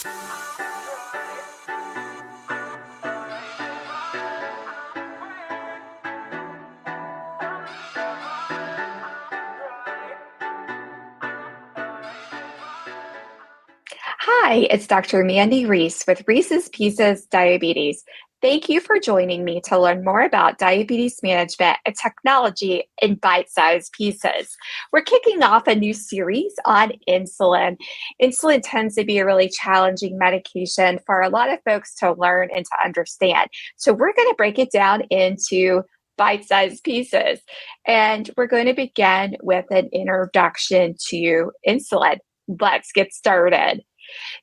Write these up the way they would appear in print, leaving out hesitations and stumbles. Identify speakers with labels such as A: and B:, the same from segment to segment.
A: Hi, it's Dr. Mandy Reese with Reese's Pieces Diabetes. Thank you for joining me to learn more about diabetes management and technology in bite-sized pieces. We're kicking off a new series on insulin. Insulin tends to be a really challenging medication for a lot of folks to learn and to understand. So we're going to break it down into bite-sized pieces. And we're going to begin with an introduction to insulin. Let's get started.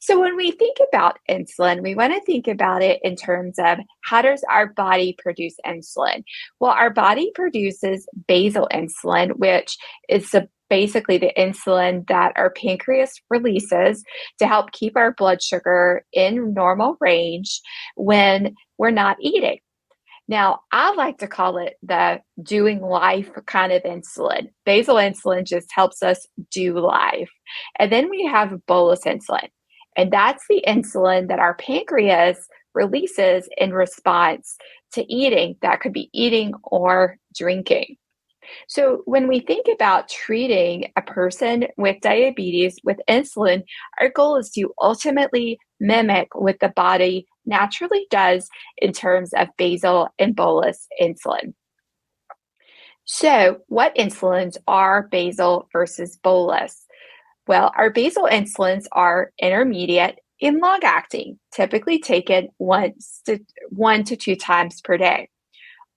A: So, when we think about insulin, we want to think about it in terms of how does our body produce insulin? Well, our body produces basal insulin, which is basically the insulin that our pancreas releases to help keep our blood sugar in normal range when we're not eating. Now, I like to call it the doing life kind of insulin. Basal insulin just helps us do life. And then we have bolus insulin. And that's the insulin that our pancreas releases in response to eating. That could be eating or drinking. So, when we think about treating a person with diabetes with insulin, our goal is to ultimately mimic what the body naturally does in terms of basal and bolus insulin. So, what insulins are basal versus bolus? Well, our basal insulins are intermediate and long acting, typically taken one to two times per day.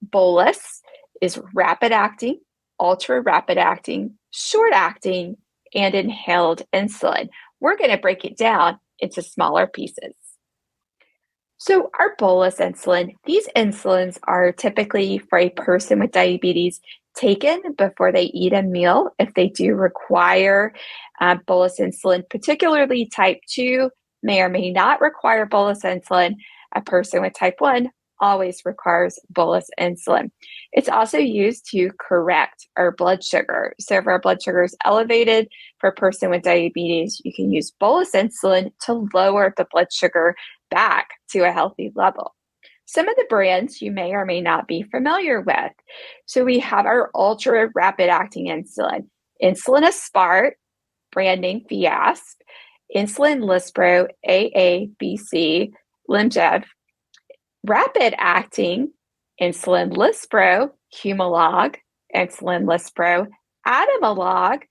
A: Bolus is rapid acting, ultra rapid acting, short acting, and inhaled insulin. We're going to break it down into smaller pieces. So, our bolus insulin, these insulins are typically for a person with diabetes taken before they eat a meal. If they do require bolus insulin, particularly type 2, may or may not require bolus insulin. A person with type 1 always requires bolus insulin. It's also used to correct our blood sugar. So if our blood sugar is elevated for a person with diabetes, you can use bolus insulin to lower the blood sugar back to a healthy level. Some of the brands you may or may not be familiar with. So we have our ultra rapid acting insulin, Insulin Aspart, brand name Fiasp, Insulin Lispro, AABC, Limjev, rapid acting Insulin Lispro, Humalog, Insulin Lispro, Atomolog,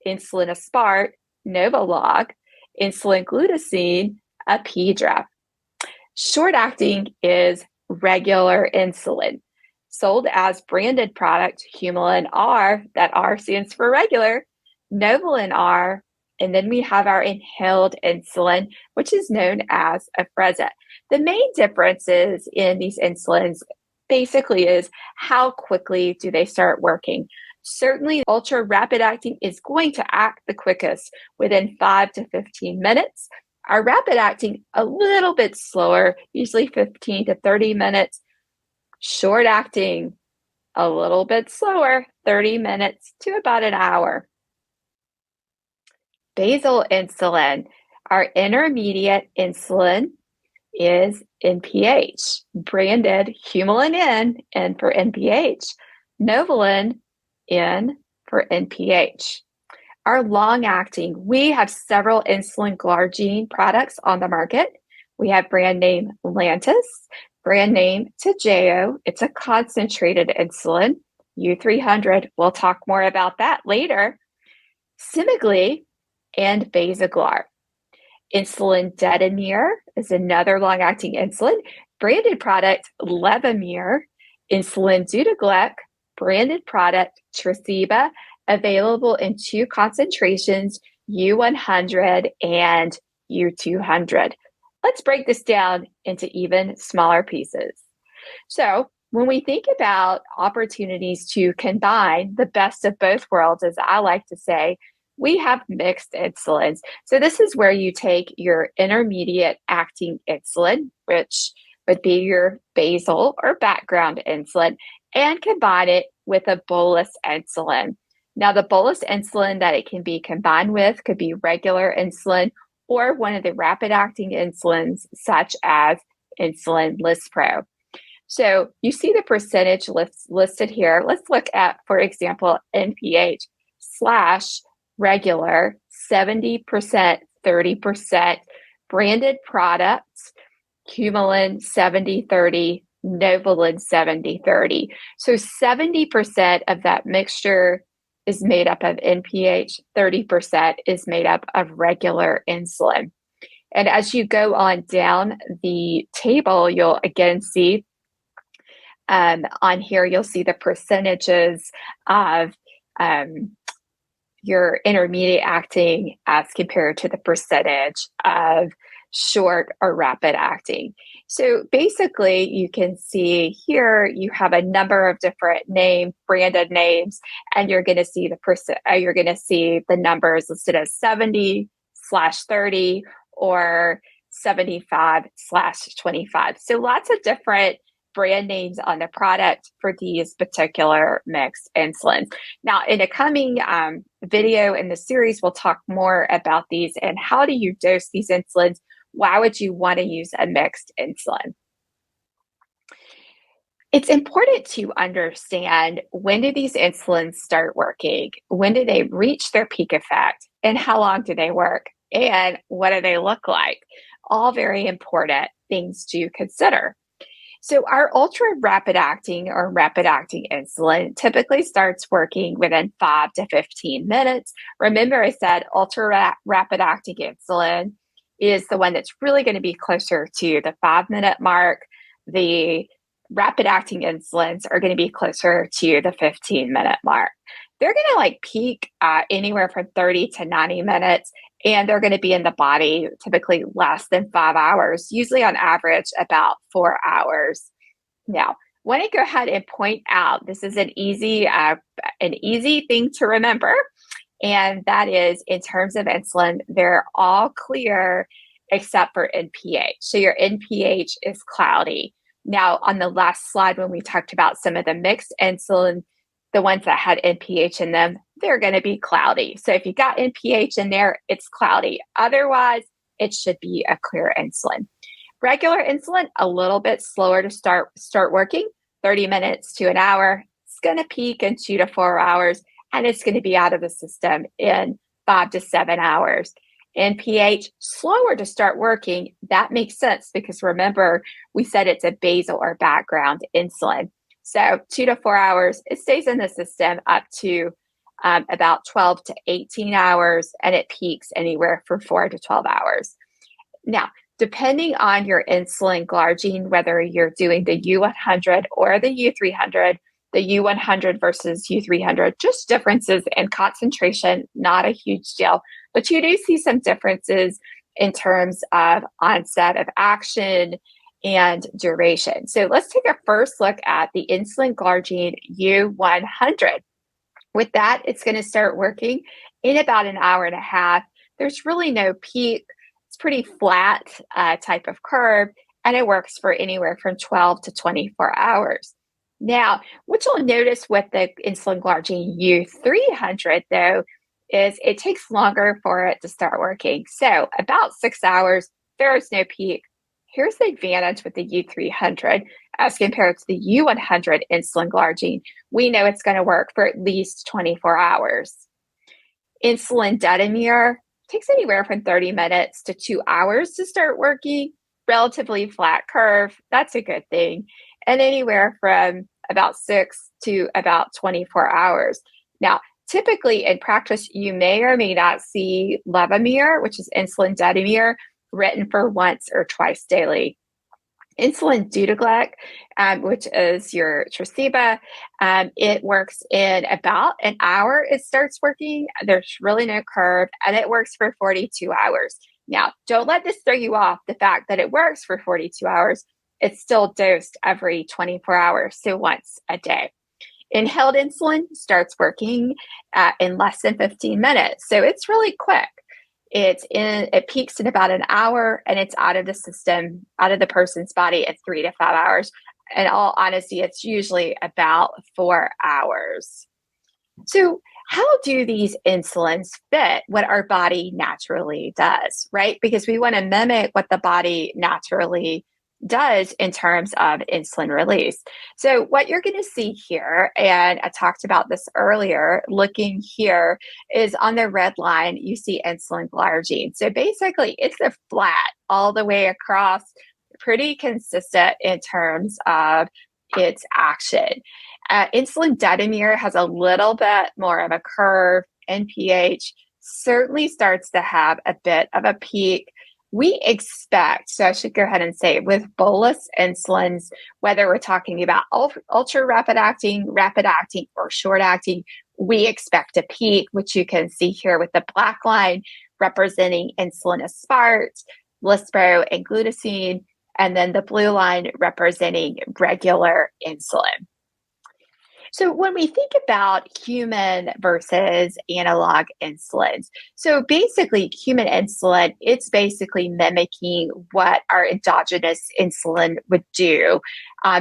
A: Insulin Aspart, Novolog, Insulin Glutathione, Apidra. Short acting is regular insulin, sold as branded product Humulin R, that R stands for regular, Novolin R, and then we have our inhaled insulin, which is known as Afrezza. The main differences in these insulins basically is how quickly do they start working. Certainly, ultra rapid acting is going to act the quickest within 5 to 15 minutes. Our rapid acting, a little bit slower, usually 15 to 30 minutes. Short acting, a little bit slower, 30 minutes to about an hour. Basal insulin, our intermediate insulin is NPH, branded Humulin N for NPH, Novolin N for NPH. Our long-acting, we have several insulin glargine products on the market. We have brand name Lantus, brand name Toujeo. It's a concentrated insulin, U300. We'll talk more about that later. Semiglee and Basaglar. Insulin Detamir is another long-acting insulin. Branded product Levemir. Insulin Dutaglec, branded product Tresiba, available in two concentrations, U100 and U200. Let's break this down into even smaller pieces. So when we think about opportunities to combine the best of both worlds, as I like to say, we have mixed insulins. So this is where you take your intermediate acting insulin, which would be your basal or background insulin, and combine it with a bolus insulin. Now, the bolus insulin that it can be combined with could be regular insulin or one of the rapid-acting insulins, such as insulin Lispro. So you see the percentage listed here. Let's look at, for example, NPH slash regular, 70%, 30%, branded products, Humulin 70-30, Novolin 70-30. So 70% of that mixture is made up of NPH, 30% is made up of regular insulin. And as you go on down the table, you'll again see on here, you'll see the percentages of your intermediate acting as compared to the percentage of short or rapid acting. So basically, you can see here you have a number of different branded names, and you're going to see you're going to see the numbers listed as 70/30 or 75/25. So lots of different brand names on the product for these particular mixed insulins. Now, in a coming video in the series, we'll talk more about these and how do you dose these insulins. Why would you want to use a mixed insulin? It's important to understand, when do these insulins start working? When do they reach their peak effect? And how long do they work? And what do they look like? All very important things to consider. So our ultra rapid acting or rapid acting insulin typically starts working within 5 to 15 minutes. Remember, I said ultra rapid acting insulin is the one that's really going to be closer to the 5-minute mark. The rapid acting insulins are going to be closer to the 15-minute mark. They're going to peak anywhere from 30 to 90 minutes, and they're going to be in the body typically less than 5 hours, usually on average about 4 hours. Now, I want to go ahead and point out, this is an easy thing to remember, and that is, in terms of insulin, they're all clear except for NPH. So your NPH is cloudy. Now, on the last slide, when we talked about some of the mixed insulin, the ones that had NPH in them, they're going to be cloudy. So if you got NPH in there, it's cloudy. Otherwise, it should be a clear insulin. Regular insulin, a little bit slower to start working, 30 minutes to an hour. It's going to peak in 2 to 4 hours, and it's going to be out of the system in 5 to 7 hours. NPH, slower to start working. That makes sense because remember, we said it's a basal or background insulin. So 2 to 4 hours, it stays in the system up to about 12 to 18 hours, and it peaks anywhere from 4 to 12 hours. Now, depending on your insulin glargine, whether you're doing the U100 or the U300, the U100 versus U300, just differences in concentration, not a huge deal, but you do see some differences in terms of onset of action and duration. So let's take a first look at the insulin glargine U100. With that, it's going to start working in about an hour and a half. There's really no peak. It's pretty flat type of curve, and it works for anywhere from 12 to 24 hours. Now, what you'll notice with the insulin glargine U300, though, is it takes longer for it to start working. So about 6 hours, there is no peak. Here's the advantage with the U300 as compared to the U100 insulin glargine. We know it's going to work for at least 24 hours. Insulin detamere takes anywhere from 30 minutes to 2 hours to start working. Relatively flat curve. That's a good thing. And anywhere from about 6 to about 24 hours. Now, typically in practice, you may or may not see levemir, which is insulin detamere, written for once or twice daily. Insulin deutaglex, which is your Tresiba, it works in about an hour. It starts working. There's really no curve, and it works for 42 hours. Now, don't let this throw you off the fact that it works for 42 hours. It's still dosed every 24 hours, so once a day. Inhaled insulin starts working in less than 15 minutes, so it's really quick. It peaks in about an hour, and it's out of the system, out of the person's body at 3 to 5 hours. In all honesty, it's usually about 4 hours. So how do these insulins fit what our body naturally does, right? Because we want to mimic what the body naturally does in terms of insulin release. So, what you're going to see here, and I talked about this earlier, looking here is on the red line, you see insulin glargine. So, basically, it's a flat all the way across, pretty consistent in terms of its action. Insulin detamere has a little bit more of a curve. NPH certainly starts to have a bit of a peak. We expect, so I should go ahead and say, with bolus insulins, whether we're talking about ultra rapid acting, or short acting, we expect a peak, which you can see here with the black line representing insulin aspart, lispro, and glutathione, and then the blue line representing regular insulin. So when we think about human versus analog insulins, so basically human insulin, it's basically mimicking what our endogenous insulin would do.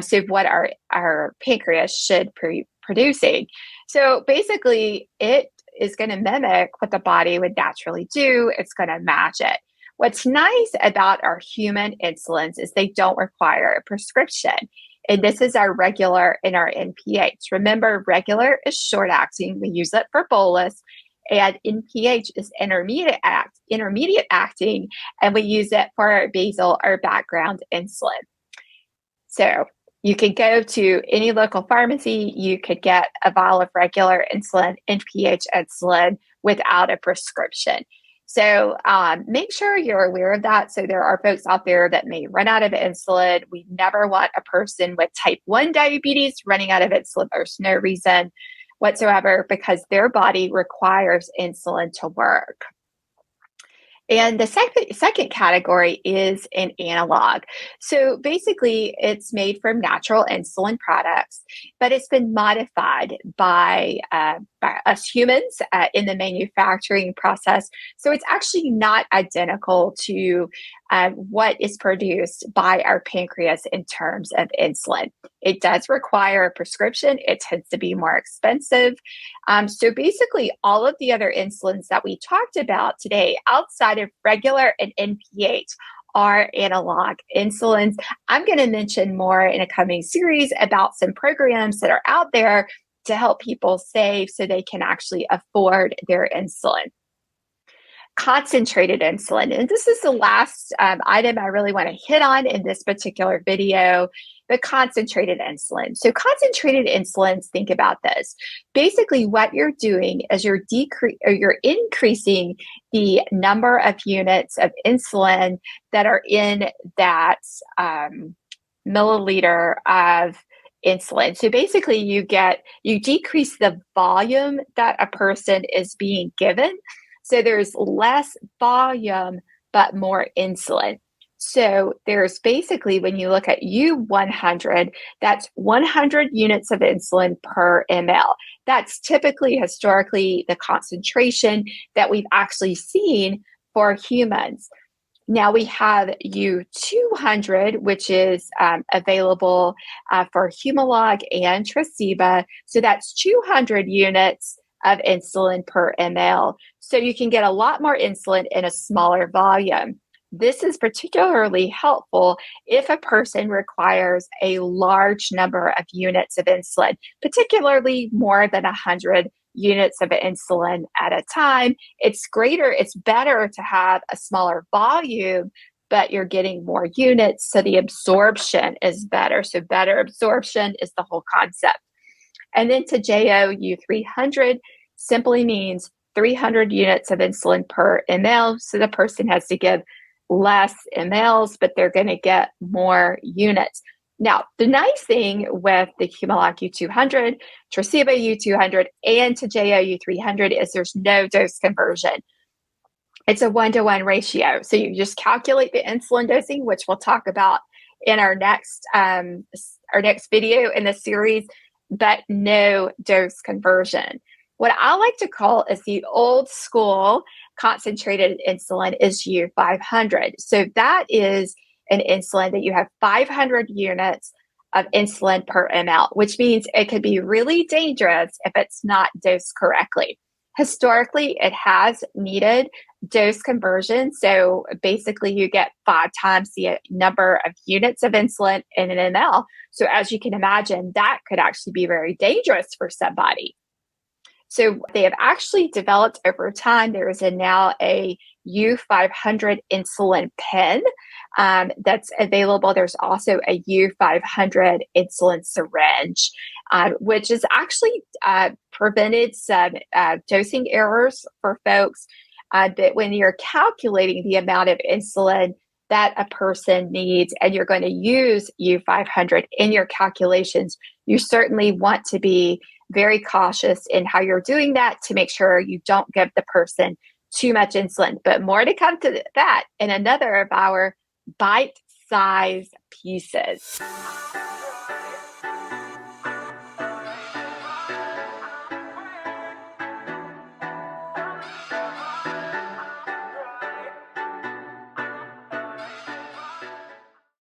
A: So what our pancreas should be producing. So basically it is going to mimic what the body would naturally do. It's going to match it. What's nice about our human insulins is they don't require a prescription. And this is our regular and our NPH. Remember, regular is short acting. We use it for bolus. And NPH is intermediate acting. And we use it for our basal or background insulin. So you could go to any local pharmacy. You could get a vial of regular insulin, NPH insulin, without a prescription. So make sure you're aware of that. So there are folks out there that may run out of insulin. We never want a person with type 1 diabetes running out of insulin. There's no reason whatsoever because their body requires insulin to work. And the second category is an analog. So basically, it's made from natural insulin products, but it's been modified by us humans in the manufacturing process. So it's actually not identical to what is produced by our pancreas in terms of insulin. It does require a prescription. It tends to be more expensive. So basically, all of the other insulins that we talked about today, outside of regular and NPH, are analog insulins. I'm going to mention more in a coming series about some programs that are out there to help people save so they can actually afford their insulin. Concentrated insulin. And this is the last item I really want to hit on in this particular video, the concentrated insulin. So concentrated insulins, think about this. Basically, what you're doing is you're increasing the number of units of insulin that are in that milliliter of insulin. So basically you decrease the volume that a person is being given. So there's less volume, but more insulin. So there's basically, when you look at U100, that's 100 units of insulin per ml. That's typically, historically, the concentration that we've actually seen for humans. Now we have U200, which is available for Humalog and Tresiba. So that's 200 units of insulin per ml. So you can get a lot more insulin in a smaller volume. This is particularly helpful if a person requires a large number of units of insulin, particularly more than 100 units of insulin at a time. It's better to have a smaller volume, but you're getting more units, so the absorption is better. So better absorption is the whole concept. And then Toujeo U300 simply means 300 units of insulin per ml. So the person has to give less mLs, but they're going to get more units. Now, the nice thing with the Humalog U200, Tresiba U200, and Toujeo U300 is there's no dose conversion. It's a 1-to-1 ratio. So you just calculate the insulin dosing, which we'll talk about in our next video in the series, but no dose conversion. What I like to call is the old school concentrated insulin is U500. So that is an insulin that you have 500 units of insulin per ml, which means it could be really dangerous if it's not dosed correctly. Historically, it has needed dose conversion. So basically, you get 5 times the number of units of insulin in an ml. So, as you can imagine, that could actually be very dangerous for somebody. So they have actually developed over time. There is now a U500 insulin pen that's available. There's also a U500 insulin syringe, which has actually prevented some dosing errors for folks. That when you're calculating the amount of insulin that a person needs and you're going to use U500 in your calculations, you certainly want to be very cautious in how you're doing that to make sure you don't give the person too much insulin. But more to come to that in another of our bite-sized pieces.